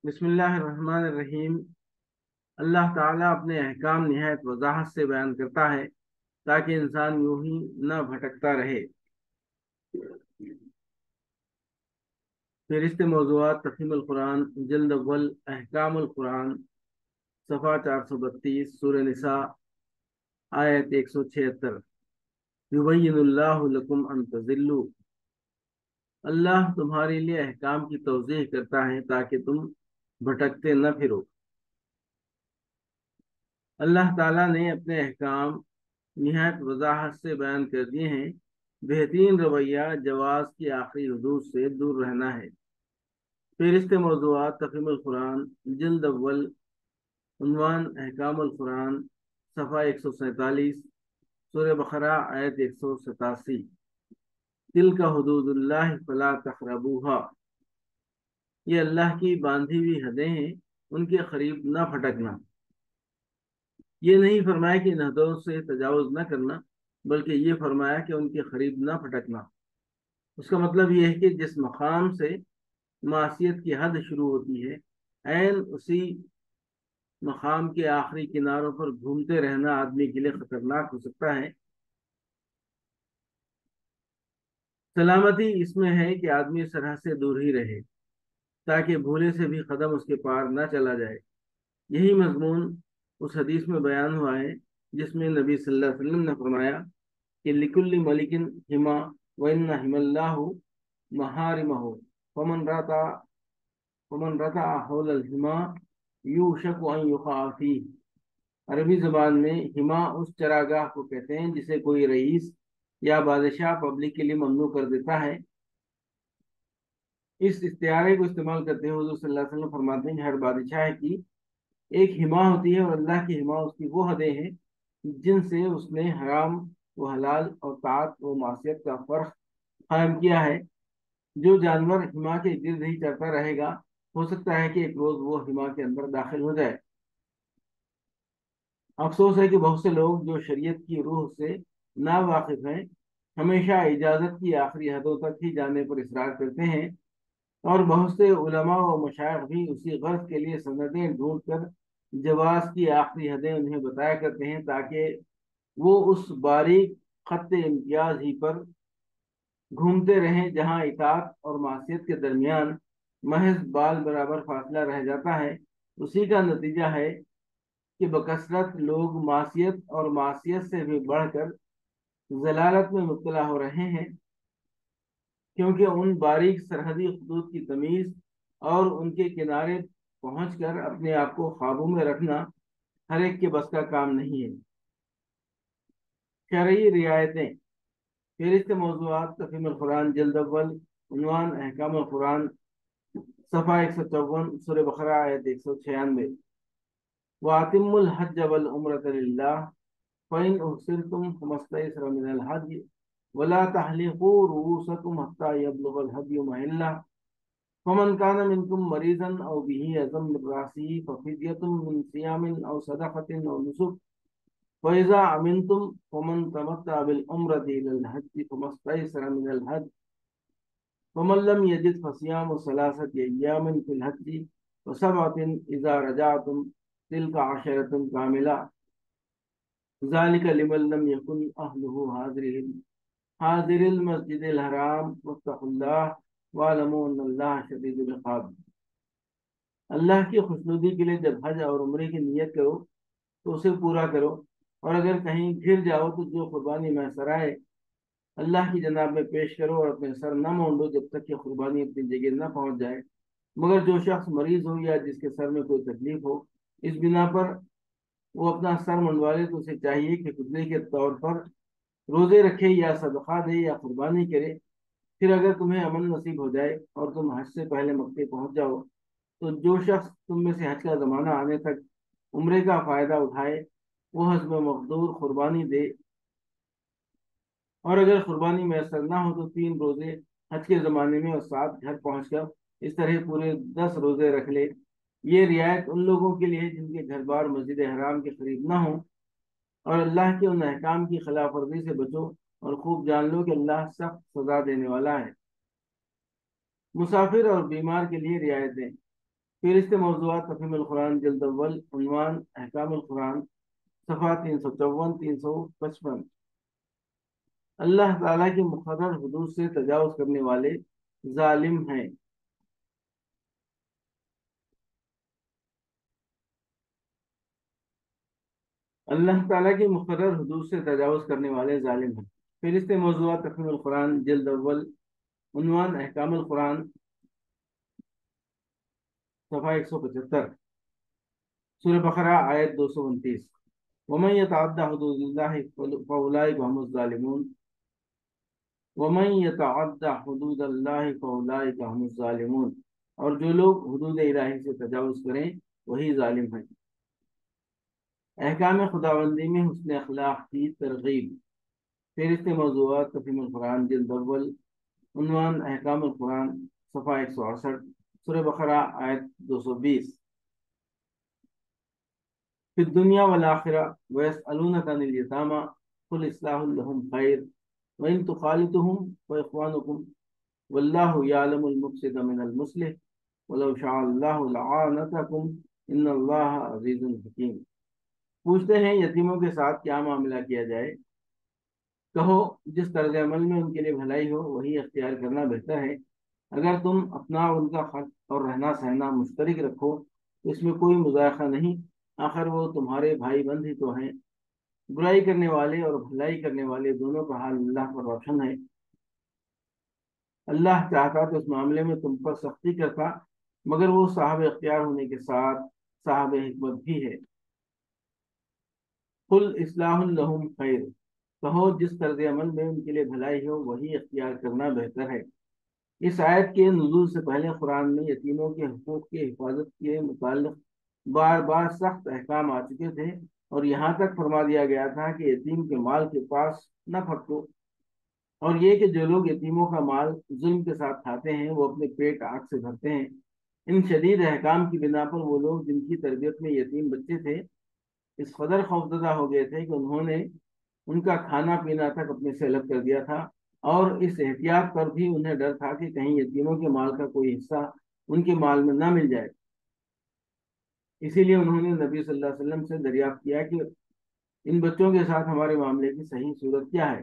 بسم اللہ الرحمن الرحیم۔ اللہ تعالیٰ اپنے احکام نہایت وضاحت سے بیان کرتا ہے تاکہ انسان یوں ہی نہ بھٹکتا رہے۔ فہرست موضوعات تفہیم القرآن، جلد اول، احکام القرآن، صفحہ 432، سورہ نساء، آیت 176۔ یبین اللہ لکم ان تضلوا، اللہ تمہارے لیے احکام کی توضیح کرتا ہے تاکہ تم بھٹکتے نہ پھرو۔ اللہ تعالیٰ نے اپنے احکام نہایت وضاحت سے بیان کر دیے ہیں۔ بہترین رویہ جواز کی آخری حدود سے دور رہنا ہے۔ فہرست موضوعات تفہیم القرآن، جلد اول، عنوان احکام القرآن، صفحہ 147، سورہ بقرہ، آیت 187۔ تلک حدود اللہ فلا تقربوها، یہ اللہ کی باندھی ہوئی حدیں ہیں، ان کے قریب نہ پھٹکنا۔ یہ نہیں فرمایا کہ ان حدوں سے تجاوز نہ کرنا، بلکہ یہ فرمایا کہ ان کے قریب نہ پھٹکنا۔ اس کا مطلب یہ ہے کہ جس مقام سے معصیت کی حد شروع ہوتی ہے، عین اسی مقام کے آخری کناروں پر گھومتے رہنا آدمی کے لیے خطرناک ہو سکتا ہے۔ سلامتی اس میں ہے کہ آدمی سرحد سے دور ہی رہے تاکہ بھولے سے بھی قدم اس کے پار نہ چلا جائے۔ یہی مضمون اس حدیث میں بیان ہوا ہے جس میں نبی صلی اللہ علیہ وسلم نے فرمایا کہ لکل ملک حما وان حم اللہ محارمہ فمن رتع حول الحما یوشک ان یقع فیہ۔ عربی زبان میں حما اس چراگاہ کو کہتے ہیں جسے کوئی رئیس یا بادشاہ پبلک کے لیے ممنوع کر دیتا ہے۔ اس استعارے کو استعمال کرتے ہوئے حضور صلی اللہ علیہ وسلم فرماتے ہیں کہ ہر بادشاہ کی ایک حما ہوتی ہے، اور اللہ کی حما اس کی وہ حدیں ہیں جن سے اس نے حرام و حلال اور طاعت و معصیت کا فرق قائم کیا ہے۔ جو جانور حما کے گرد ہی چرتا رہے گا، ہو سکتا ہے کہ ایک روز وہ حما کے اندر داخل ہو جائے۔ افسوس ہے کہ بہت سے لوگ جو شریعت کی روح سے نا واقف ہیں، ہمیشہ اجازت کی آخری حدوں تک ہی جانے پر اصرار کرتے ہیں، اور بہت سے علماء و مشائخ بھی اسی غرض کے لیے سندیں ڈھونڈ کر جواز کی آخری حدیں انہیں بتایا کرتے ہیں تاکہ وہ اس باریک خط امتیاز ہی پر گھومتے رہیں جہاں اطاعت اور معصیت کے درمیان محض بال برابر فاصلہ رہ جاتا ہے۔ اسی کا نتیجہ ہے کہ بکثرت لوگ معصیت اور معصیت سے بھی بڑھ کر ضلالت میں مبتلا ہو رہے ہیں، کیونکہ ان باریک سرحدی خطوط کی تمیز اور ان کے کنارے پہنچ کر اپنے آپ کو قابو میں رکھنا ہر ایک کے بس کا کام نہیں ہے۔ شرعی رعایتیں، فہرست موضوعات تفہیم القرآن، جلد اول، عنوان احکام القرآن، صفحہ 154، سورہ بقرہ، آیت 196۔ وَأَتِمُّوا الْحَجَّ وَالْعُمْرَةَ لِلَّهِ فَإِنْ أُحْصِرْتُمْ فَمَا اسْتَيْسَرَ مِنَ الْهَدْيِ وَلَا تَحْلِقُوا رُءُوسَكُمْ حَتَّى يَبْلُغَ الْهَدْيُ مَحِلَّهُ فَمَنْ كَانَ مِنْكُمْ مَرِيضًا أَوْ بِهِ أَذًى مِنْ رَأْسِهِ فَفِدْيَةٌ مِنْ صِيَامٍ أَوْ صَدَقَةٍ أَوْ نُسُكٍ فَإِذَا أَمِنْتُمْ فَمَنْ تَمَتَّعَ بِالْعُمْرَةِ إِلَى الْحَجِّ فَمَا اسْتَيْسَرَ مِنَ الْهَدْيِ وَمَنْ لَمْ يَجِدْ فَصِيَامُ ثَلَاثَةِ أَيَّامٍ فِي الْحَجِّ وَسَبْعَةٍ إِذَا رَجَعْتُمْ تِلْكَ عَشَرَةٌ كَامِلَةٌ ذلك لمن لم يكن أهله حاضر المسجد الحرام واتقوا الله واعلموا أن الله شديد العقاب۔ اللہ کی خوشنودی کے لیے جب حج اور عمرے کی نیت کرو تو اسے پورا کرو، اور اگر کہیں گر جاؤ تو جو قربانی میسر آئے اللہ کی جناب میں پیش کرو، اور اپنے سر نہ مونڈو جب تک کہ قربانی اپنی جگہ نہ پہنچ جائے، مگر جو شخص مریض ہو یا جس کے سر میں کوئی تکلیف ہو، اس بنا پر وہ اپنا سر منڈوا لے تو اسے چاہیے کہ فدیے کے طور پر روزے رکھے یا صدقہ دے یا قربانی کرے۔ پھر اگر تمہیں امن نصیب ہو جائے اور تم حج سے پہلے مکے پہنچ جاؤ تو جو شخص تم میں سے حج کا زمانہ آنے تک عمرے کا فائدہ اٹھائے وہ حسب مقدور قربانی دے، اور اگر قربانی میسر نہ ہو تو 3 روزے حج کے زمانے میں اور 7 گھر پہنچ کر اس طرح پورے 10 روزے رکھ لے۔ یہ رعایت ان لوگوں کے لیے جن کے گھر بار مسجد حرام کے قریب نہ ہوں، اور اللہ کے ان احکام کی خلاف ورزی سے بچو اور خوب جان لو کہ اللہ سخت سزا دینے والا ہے۔ مسافر اور بیمار کے لیے رعایتیں، فہرست موضوعات تفہیم القرآن جلد اول، عنوان احکام القرآن، صفحہ 354 355۔ اللہ تعالیٰ کی مقرر حدود سے تجاوز کرنے والے ظالم ہیں۔ اللہ تعالیٰ کی مقرر حدود سے تجاوز کرنے والے ظالم ہیں۔ فہرست موضوعات تفہیم القرآن جلد اول، عنوان احکام القرآن، صفحہ 175، سورہ بقرہ آیت 229۔ ومن يتعدى حدود الله فأولئك هم الظالمون، ومن يتعدى حدود الله فأولئك هم الظالمون، اور جو لوگ حدود الہی سے تجاوز کریں وہی ظالم ہیں۔ احکام خداوندی میں حسن اخلاق کی ترغیب۔ فہرست موضوعات تفہیم القرآن جلد اول، عنوان احکام القرآن، صفحہ 168، سورہ بقرہ آیت 220۔ فی الدنیا والآخرہ ویسألونک عن الیتامی قل اصلاح لہم خیر وإن تخالطهم فإخوانكم واللہ یعلم المفسد من المصلح ولو شاء اللہ لعانتکم ان اللہ عزیز حکیم۔ پوچھتے ہیں یتیموں کے ساتھ کیا معاملہ کیا جائے؟ کہو جس طرز عمل میں ان کے لیے بھلائی ہو وہی اختیار کرنا بہتر ہے۔ اگر تم اپنا اور ان کا خرچ اور رہنا سہنا مشترک رکھو تو اس میں کوئی مضائقہ نہیں، آخر وہ تمہارے بھائی بند ہی تو ہیں۔ برائی کرنے والے اور بھلائی کرنے والے دونوں کا حال اللہ پر روشن ہے۔ اللہ چاہتا تو اس معاملے میں تم پر سختی کرتا، مگر وہ صاحب اختیار ہونے کے ساتھ صاحب حکمت بھی ہے۔ قل اصلاح لہم خیر، کہو جس طرز عمل میں ان کے لیے بھلائی ہو وہی اختیار کرنا بہتر ہے۔ اس آیت کے نزول سے پہلے قرآن میں یتیموں کے حقوق کی حفاظت کے متعلق بار بار سخت احکام آ چکے تھے، اور یہاں تک فرما دیا گیا تھا کہ یتیم کے مال کے پاس نہ پھٹکو، اور یہ کہ جو لوگ یتیموں کا مال ظلم کے ساتھ کھاتے ہیں وہ اپنے پیٹ آگ سے بھرتے ہیں۔ ان شدید احکام کی بنا پر وہ لوگ جن کی تربیت میں یتیم بچے تھے اس قدر خوفزدہ ہو گئے تھے کہ انہوں نے ان کا کھانا پینا تک اپنے سے الگ کر دیا تھا، اور اس احتیاط پر بھی انہیں ڈر تھا کہ کہیں یتیموں کے مال کا کوئی حصہ ان کے مال میں نہ مل جائے۔ اسی لیے انہوں نے نبی صلی اللہ علیہ وسلم سے دریافت کیا کہ ان بچوں کے ساتھ ہمارے معاملے کی صحیح صورت کیا ہے۔